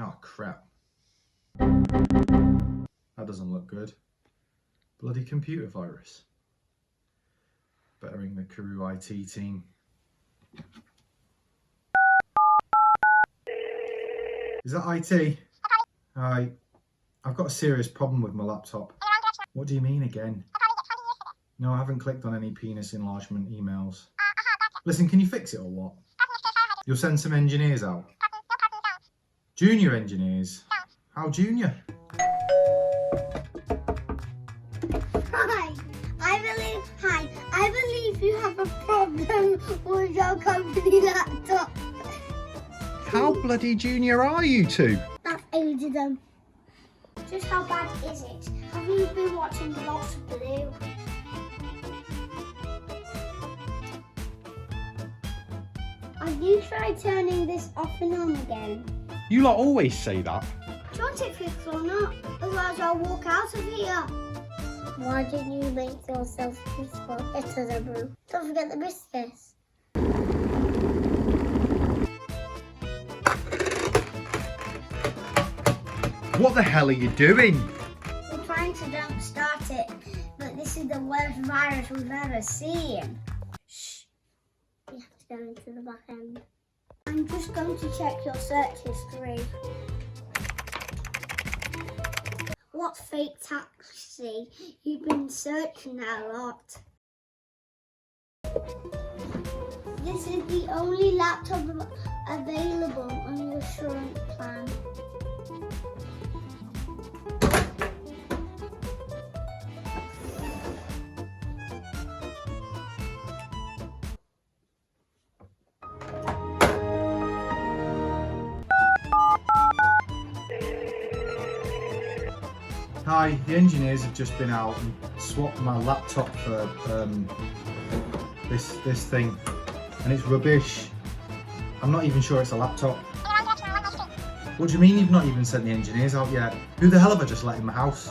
Oh crap. That doesn't look good. Bloody computer virus. Better ring the Caroo IT team. Is that IT? Hi. I've got a serious problem with my laptop. What do you mean again? No, I haven't clicked on any penis enlargement emails. Listen, can you fix it or what? You'll send some engineers out. Junior engineers? How junior? Hi, I believe you have a problem with your company laptop. How bloody junior are you two? That's ageism. Just how bad is it? Have you been watching lots of Blue? Have you tried turning this off and on again? You lot always say that. Do you want it fixed or not? Otherwise I'll walk out of here. Why didn't you make yourself useful? Better than Blue. Don't forget the biscuits. What the hell are you doing? We're trying to don't start it, but this is the worst virus we've ever seen. Shh. You have to go into the back end. I'm just going to check your search history. What fake taxi? You've been searching a lot. This is the only laptop available on your current plan. Hi, the engineers have just been out and swapped my laptop for this thing, and it's rubbish. I'm not even sure it's a laptop. What do you mean you've not even sent the engineers out yet? Who the hell have I just let in my house?